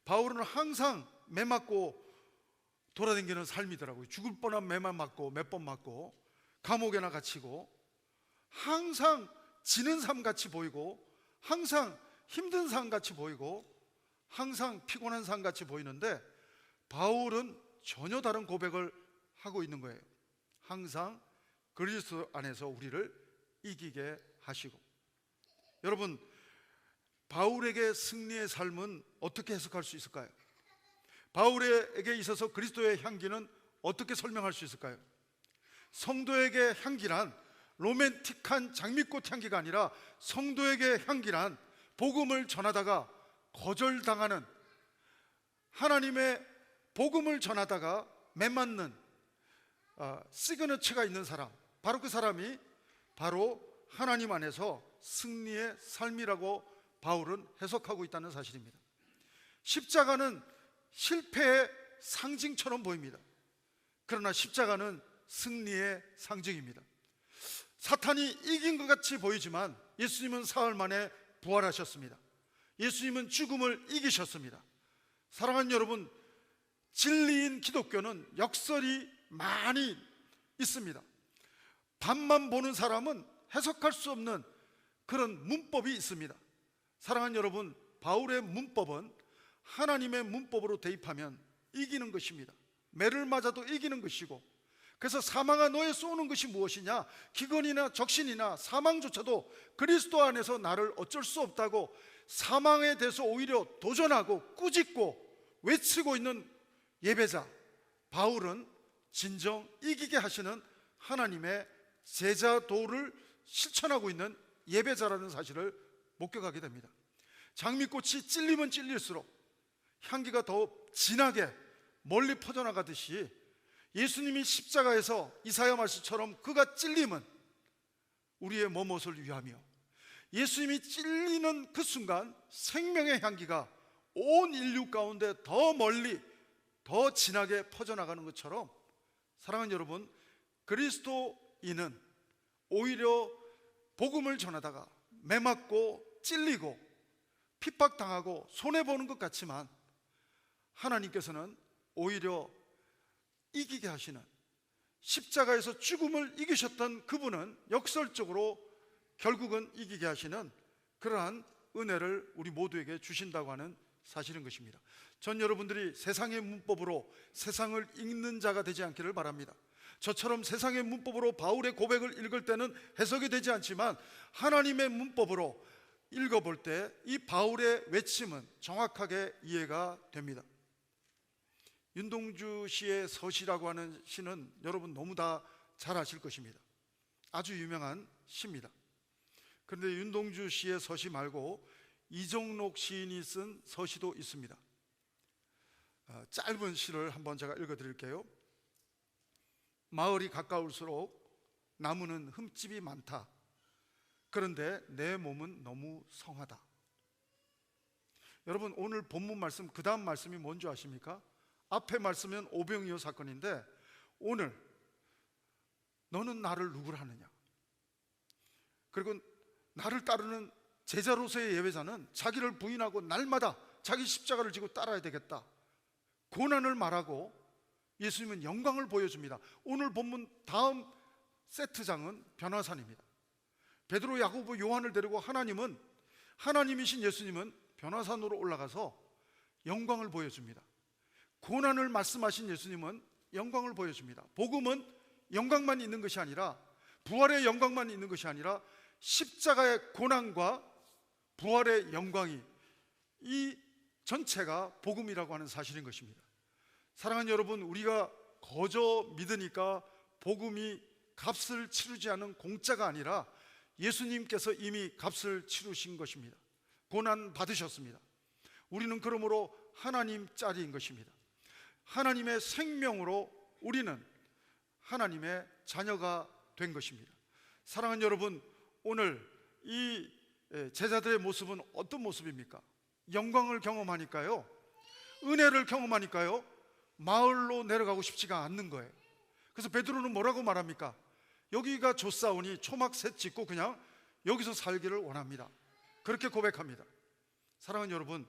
바울은 항상 매 맞고 돌아다니는 삶이더라고요. 죽을 뻔한 매만 맞고 몇 번 맞고 감옥에나 갇히고, 항상 지는 삶 같이 보이고, 항상 힘든 삶 같이 보이고, 항상 피곤한 삶 같이 보이는데, 바울은 전혀 다른 고백을 하고 있는 거예요. 항상 그리스도 안에서 우리를 이기게 하시고. 여러분, 바울에게 승리의 삶은 어떻게 해석할 수 있을까요? 바울에게 있어서 그리스도의 향기는 어떻게 설명할 수 있을까요? 성도에게 향기란 로맨틱한 장미꽃 향기가 아니라, 성도에게 향기란 복음을 전하다가 거절당하는, 하나님의 복음을 전하다가 매맞는 시그너처가 있는 사람, 바로 그 사람이 바로 하나님 안에서 승리의 삶이라고 바울은 해석하고 있다는 사실입니다. 십자가는 실패의 상징처럼 보입니다. 그러나 십자가는 승리의 상징입니다. 사탄이 이긴 것 같이 보이지만 예수님은 사흘 만에 부활하셨습니다. 예수님은 죽음을 이기셨습니다. 사랑하는 여러분, 진리인 기독교는 역설이 많이 있습니다. 밤만 보는 사람은 해석할 수 없는 그런 문법이 있습니다. 사랑하는 여러분, 바울의 문법은 하나님의 문법으로 대입하면 이기는 것입니다. 매를 맞아도 이기는 것이고, 그래서 사망아 너의 쏘는 것이 무엇이냐, 기근이나 적신이나 사망조차도 그리스도 안에서 나를 어쩔 수 없다고 사망에 대해서 오히려 도전하고 꾸짖고 외치고 있는 예배자 바울은 진정 이기게 하시는 하나님의 제자도를 실천하고 있는 예배자라는 사실을 목격하게 됩니다. 장미꽃이 찔리면 찔릴수록 향기가 더 진하게 멀리 퍼져나가듯이, 예수님이 십자가에서 이사야 말씀처럼 그가 찔림은 우리의 머뭇을 위하며, 예수님이 찔리는 그 순간 생명의 향기가 온 인류 가운데 더 멀리 더 진하게 퍼져나가는 것처럼, 사랑하는 여러분, 그리스도인은 오히려 복음을 전하다가 매맞고 찔리고 핍박당하고 손해보는 것 같지만 하나님께서는 오히려 이기게 하시는, 십자가에서 죽음을 이기셨던 그분은 역설적으로 결국은 이기게 하시는 그러한 은혜를 우리 모두에게 주신다고 하는 사실인 것입니다. 전 여러분들이 세상의 문법으로 세상을 읽는 자가 되지 않기를 바랍니다. 저처럼 세상의 문법으로 바울의 고백을 읽을 때는 해석이 되지 않지만 하나님의 문법으로 읽어볼 때 이 바울의 외침은 정확하게 이해가 됩니다. 윤동주 시의 서시라고 하는 시는 여러분 너무 다 잘 아실 것입니다. 아주 유명한 시입니다. 그런데 윤동주 시의 서시 말고 이종록 시인이 쓴 서시도 있습니다. 짧은 시를 한번 제가 읽어드릴게요. 마을이 가까울수록 나무는 흠집이 많다. 그런데 내 몸은 너무 성하다. 여러분, 오늘 본문 말씀 그 다음 말씀이 뭔지 아십니까? 앞에 말씀은 오병이어 사건인데 오늘 너는 나를 누구라 하느냐. 그리고 나를 따르는 제자로서의 예배자는 자기를 부인하고 날마다 자기 십자가를 지고 따라야 되겠다. 고난을 말하고 예수님은 영광을 보여줍니다. 오늘 본문 다음 세트장은 변화산입니다. 베드로, 야고보, 요한을 데리고 하나님이신 예수님은 변화산으로 올라가서 영광을 보여줍니다. 고난을 말씀하신 예수님은 영광을 보여줍니다. 복음은 영광만 있는 것이 아니라, 부활의 영광만 있는 것이 아니라 십자가의 고난과 부활의 영광이, 이 전체가 복음이라고 하는 사실인 것입니다. 사랑하는 여러분, 우리가 거저 믿으니까 복음이 값을 치르지 않은 공짜가 아니라 예수님께서 이미 값을 치르신 것입니다. 고난 받으셨습니다. 우리는 그러므로 하나님 짤인 것입니다. 하나님의 생명으로 우리는 하나님의 자녀가 된 것입니다. 사랑하는 여러분, 오늘 이 제자들의 모습은 어떤 모습입니까? 영광을 경험하니까요, 은혜를 경험하니까요, 마을로 내려가고 싶지가 않는 거예요. 그래서 베드로는 뭐라고 말합니까? 여기가 좋사오니 초막셋 짓고 그냥 여기서 살기를 원합니다. 그렇게 고백합니다. 사랑하는 여러분,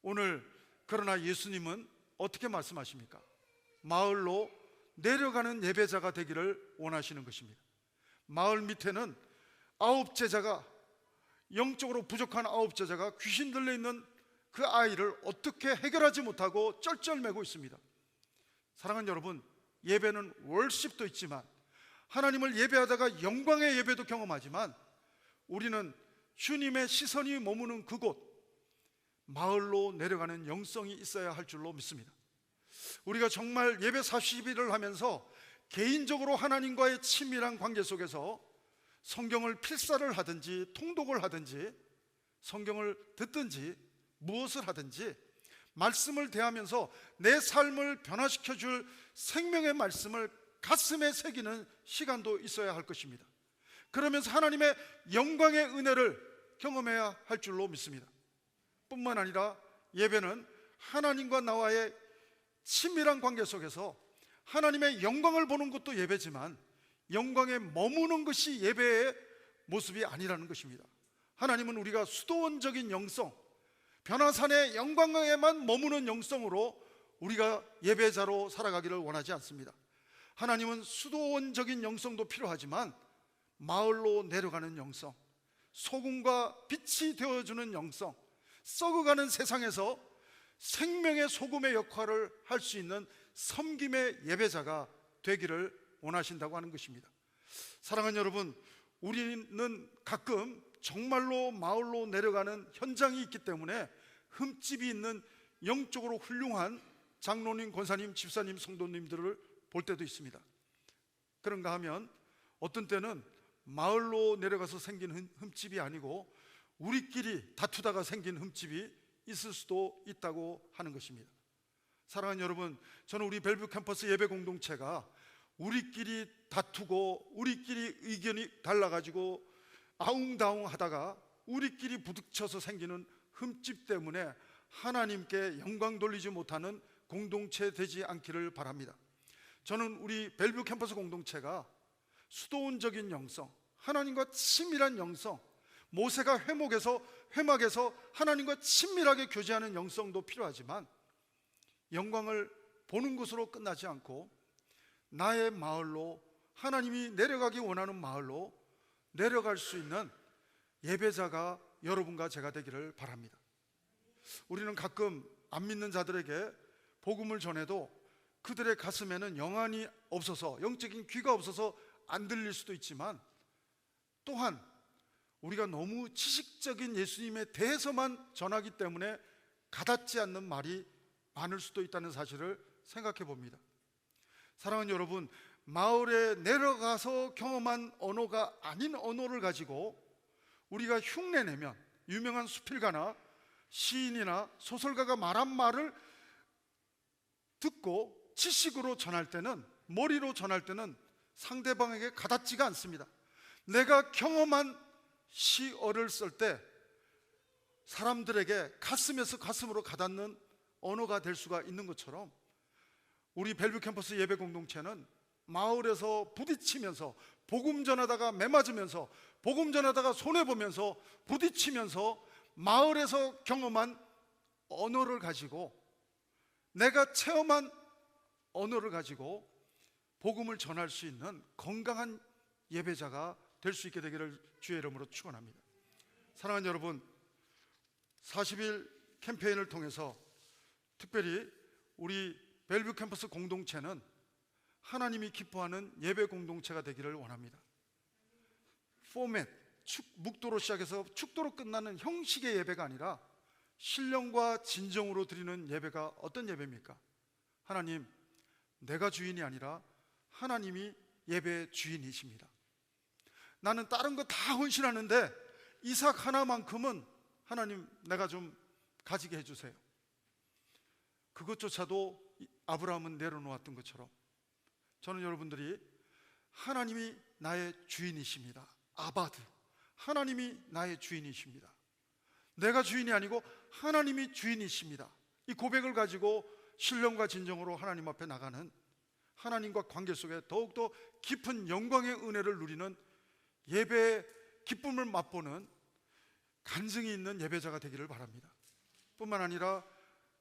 오늘 그러나 예수님은 어떻게 말씀하십니까? 마을로 내려가는 예배자가 되기를 원하시는 것입니다. 마을 밑에는 9제자가, 영적으로 부족한 9제자가 귀신 들려있는 그 아이를 어떻게 해결하지 못하고 쩔쩔매고 있습니다. 사랑하는 여러분, 예배는 월십도 있지만, 하나님을 예배하다가 영광의 예배도 경험하지만, 우리는 주님의 시선이 머무는 그곳, 마을로 내려가는 영성이 있어야 할 줄로 믿습니다. 우리가 정말 예배 40일을 하면서 개인적으로 하나님과의 친밀한 관계 속에서 성경을 필사를 하든지 통독을 하든지 성경을 듣든지 무엇을 하든지 말씀을 대하면서 내 삶을 변화시켜 줄 생명의 말씀을 가슴에 새기는 시간도 있어야 할 것입니다. 그러면서 하나님의 영광의 은혜를 경험해야 할 줄로 믿습니다. 뿐만 아니라 예배는 하나님과 나와의 친밀한 관계 속에서 하나님의 영광을 보는 것도 예배지만 영광에 머무는 것이 예배의 모습이 아니라는 것입니다. 하나님은 우리가 수도원적인 영성, 변화산의 영광에만 머무는 영성으로 우리가 예배자로 살아가기를 원하지 않습니다. 하나님은 수도원적인 영성도 필요하지만 마을로 내려가는 영성, 소금과 빛이 되어주는 영성, 썩어가는 세상에서 생명의 소금의 역할을 할 수 있는 섬김의 예배자가 되기를 원하신다고 하는 것입니다. 사랑하는 여러분, 우리는 가끔 정말로 마을로 내려가는 현장이 있기 때문에 흠집이 있는 영적으로 훌륭한 장로님, 권사님, 집사님, 성도님들을 볼 때도 있습니다. 그런가 하면 어떤 때는 마을로 내려가서 생긴 흠집이 아니고 우리끼리 다투다가 생긴 흠집이 있을 수도 있다고 하는 것입니다. 사랑하는 여러분, 저는 우리 벨뷰 캠퍼스 예배 공동체가 우리끼리 다투고 우리끼리 의견이 달라가지고 아웅다웅 하다가 우리끼리 부딪혀서 생기는 흠집 때문에 하나님께 영광 돌리지 못하는 공동체 되지 않기를 바랍니다. 저는 우리 벨뷰 캠퍼스 공동체가 수도원적인 영성, 하나님과 친밀한 영성, 모세가 회막에서 하나님과 친밀하게 교제하는 영성도 필요하지만 영광을 보는 것으로 끝나지 않고 나의 마을로, 하나님이 내려가기 원하는 마을로 내려갈 수 있는 예배자가 여러분과 제가 되기를 바랍니다. 우리는 가끔 안 믿는 자들에게 복음을 전해도 그들의 가슴에는 영안이 없어서, 영적인 귀가 없어서 안 들릴 수도 있지만, 또한 우리가 너무 지식적인 예수님에 대해서만 전하기 때문에 가닿지 않는 말이 많을 수도 있다는 사실을 생각해 봅니다. 사랑하는 여러분, 마을에 내려가서 경험한 언어가 아닌 언어를 가지고 우리가 흉내내면, 유명한 수필가나 시인이나 소설가가 말한 말을 듣고 지식으로 전할 때는, 머리로 전할 때는 상대방에게 가닿지가 않습니다. 내가 경험한 시어를 쓸 때 사람들에게 가슴에서 가슴으로 가닿는 언어가 될 수가 있는 것처럼, 우리 벨뷰 캠퍼스 예배 공동체는 마을에서 부딪히면서, 복음 전하다가 매맞으면서, 복음 전하다가 손해보면서 부딪히면서 마을에서 경험한 언어를 가지고, 내가 체험한 언어를 가지고 복음을 전할 수 있는 건강한 예배자가 될 수 있게 되기를 주의 이름으로 축원합니다. 사랑하는 여러분, 40일 캠페인을 통해서 특별히 우리 벨뷰 캠퍼스 공동체는 하나님이 기뻐하는 예배 공동체가 되기를 원합니다. 포맷, 묵도로 시작해서 축도로 끝나는 형식의 예배가 아니라 신령과 진정으로 드리는 예배가 어떤 예배입니까? 하나님, 내가 주인이 아니라 하나님이 예배의 주인이십니다. 나는 다른 거 다 헌신하는데 이삭 하나만큼은 하나님 내가 좀 가지게 해주세요. 그것조차도 아브라함은 내려놓았던 것처럼 저는 여러분들이 하나님이 나의 주인이십니다. 아바드, 하나님이 나의 주인이십니다. 내가 주인이 아니고 하나님이 주인이십니다. 이 고백을 가지고 신령과 진정으로 하나님 앞에 나가는, 하나님과 관계 속에 더욱더 깊은 영광의 은혜를 누리는, 예배의 기쁨을 맛보는 간증이 있는 예배자가 되기를 바랍니다. 뿐만 아니라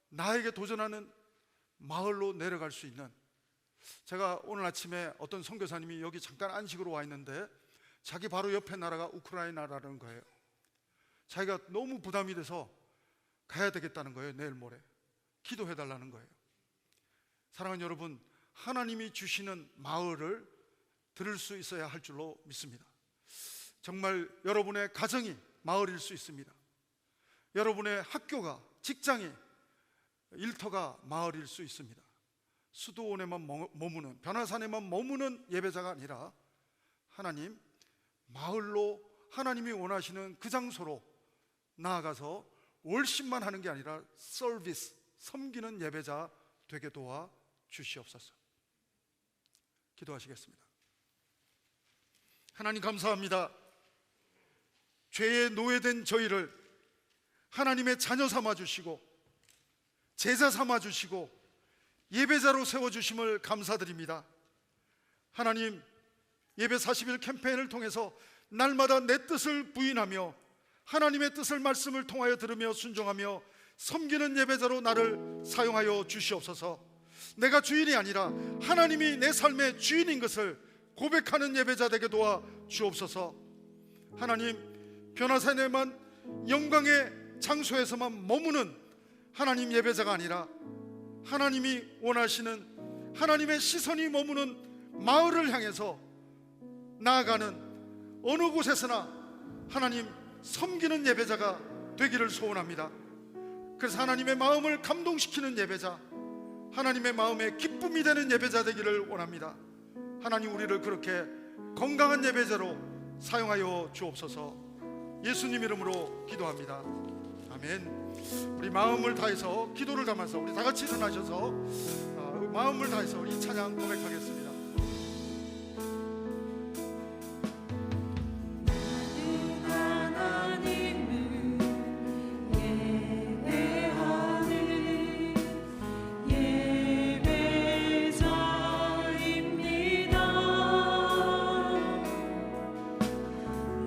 나에게 도전하는 마을로 내려갈 수 있는, 제가 오늘 아침에 어떤 선교사님이 여기 잠깐 안식으로 와 있는데 자기 바로 옆에 나라가 우크라이나라는 거예요. 자기가 너무 부담이 돼서 가야 되겠다는 거예요. 내일 모레 기도해 달라는 거예요. 사랑하는 여러분, 하나님이 주시는 마을을 들을 수 있어야 할 줄로 믿습니다. 정말 여러분의 가정이 마을일 수 있습니다. 여러분의 학교가, 직장이, 일터가 마을일 수 있습니다. 수도원에만 머무는, 변화산에만 머무는 예배자가 아니라 하나님 마을로, 하나님이 원하시는 그 장소로 나아가서 월십만 하는 게 아니라 서비스, 섬기는 예배자 되게 도와 주시옵소서. 기도하시겠습니다. 하나님 감사합니다. 죄에 노예된 저희를 하나님의 자녀 삼아 주시고 제자 삼아 주시고 예배자로 세워주심을 감사드립니다. 하나님, 예배 40일 캠페인을 통해서 날마다 내 뜻을 부인하며 하나님의 뜻을, 말씀을 통하여 들으며 순종하며 섬기는 예배자로 나를 사용하여 주시옵소서. 내가 주인이 아니라 하나님이 내 삶의 주인인 것을 고백하는 예배자 되게 도와 주옵소서. 하나님, 변화산에만, 영광의 장소에서만 머무는 하나님 예배자가 아니라 하나님이 원하시는, 하나님의 시선이 머무는 마을을 향해서 나아가는, 어느 곳에서나 하나님 섬기는 예배자가 되기를 소원합니다. 그래서 하나님의 마음을 감동시키는 예배자, 하나님의 마음에 기쁨이 되는 예배자 되기를 원합니다. 하나님, 우리를 그렇게 건강한 예배자로 사용하여 주옵소서. 예수님 이름으로 기도합니다. 아멘. 우리 마음을 다해서 기도를 담아서 우리 다 같이 일어나셔서 마음을 다해서 우리 찬양 고백하겠습니다.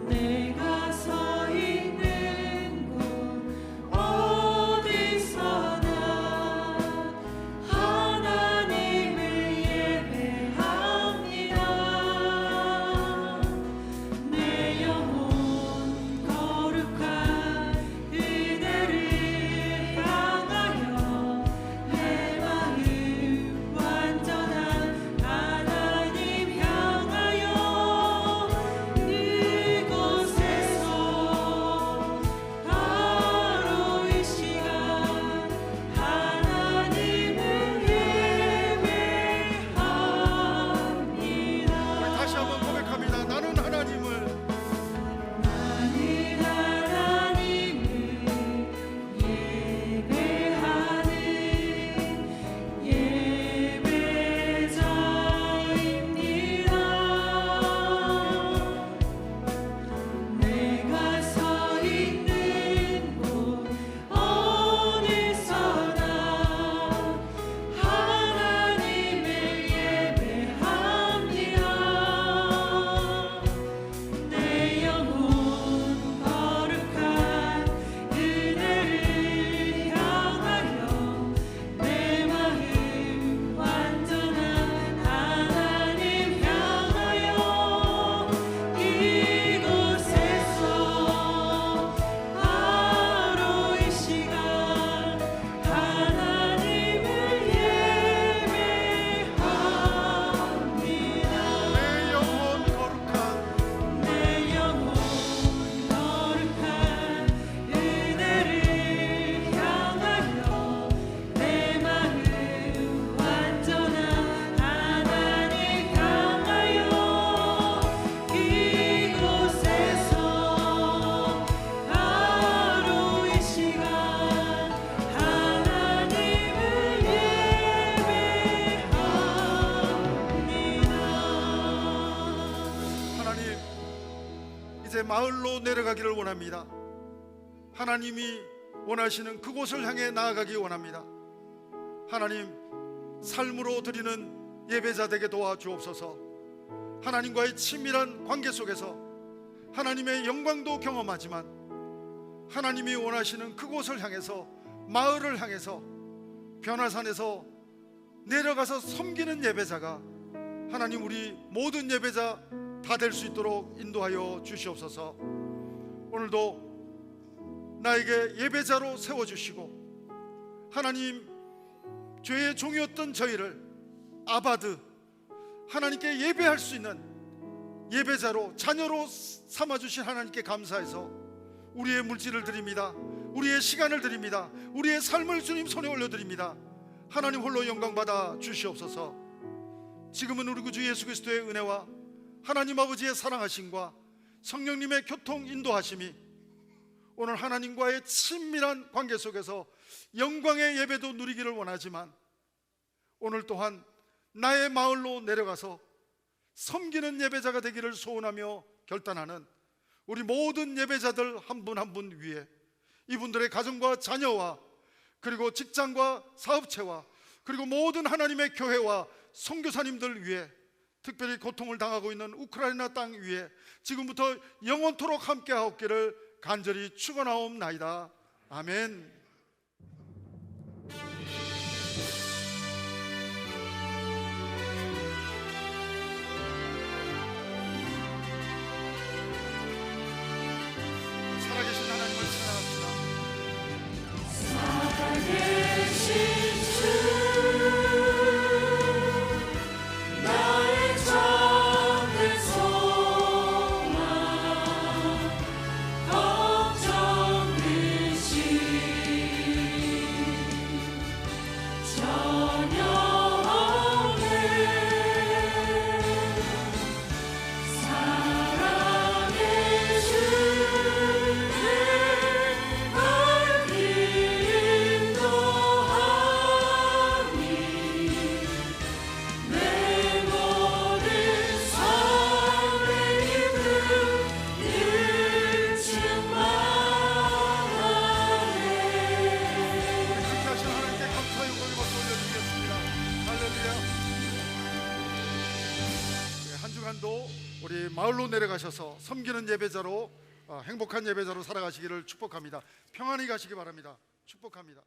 내가 서 이제 마을로 내려가기를 원합니다. 하나님이 원하시는 그곳을 향해 나아가기 원합니다. 하나님, 삶으로 드리는 예배자 되게 도와주옵소서. 하나님과의 친밀한 관계 속에서 하나님의 영광도 경험하지만 하나님이 원하시는 그곳을 향해서, 마을을 향해서, 변화산에서 내려가서 섬기는 예배자가 하나님 우리 모든 예배자 다 될 수 있도록 인도하여 주시옵소서. 오늘도 나에게 예배자로 세워주시고 하나님, 죄의 종이었던 저희를 아바드, 하나님께 예배할 수 있는 예배자로, 자녀로 삼아주신 하나님께 감사해서 우리의 물질을 드립니다. 우리의 시간을 드립니다. 우리의 삶을 주님 손에 올려드립니다. 하나님 홀로 영광받아 주시옵소서. 지금은 우리 구주 예수 그리스도의 은혜와 하나님 아버지의 사랑하심과 성령님의 교통 인도하심이 오늘 하나님과의 친밀한 관계 속에서 영광의 예배도 누리기를 원하지만 오늘 또한 나의 마을로 내려가서 섬기는 예배자가 되기를 소원하며 결단하는 우리 모든 예배자들 한 분 한 분 위에, 이분들의 가정과 자녀와 그리고 직장과 사업체와 그리고 모든 하나님의 교회와 선교사님들 위에, 특별히 고통을 당하고 있는 우크라이나 땅 위에 지금부터 영원토록 함께하옵기를 간절히 축원하옵나이다. 아멘. 살아계신 하나님을 찬양합시다. 나의 작은 소망 걱정 대신 전혀 없네. 사랑의 주내 날 인도하니 내 모든 삶의 힘을 일충만하네. 그렇게 하신 하나님께 감사 영광의 박수 올려드리겠습니다. 할렐루야. 한 주간도 우리 마을로 내려가셔서 섬기는 예배자로, 행복한 예배자로 살아가시기를 축복합니다. 평안히 가시기 바랍니다. 축복합니다.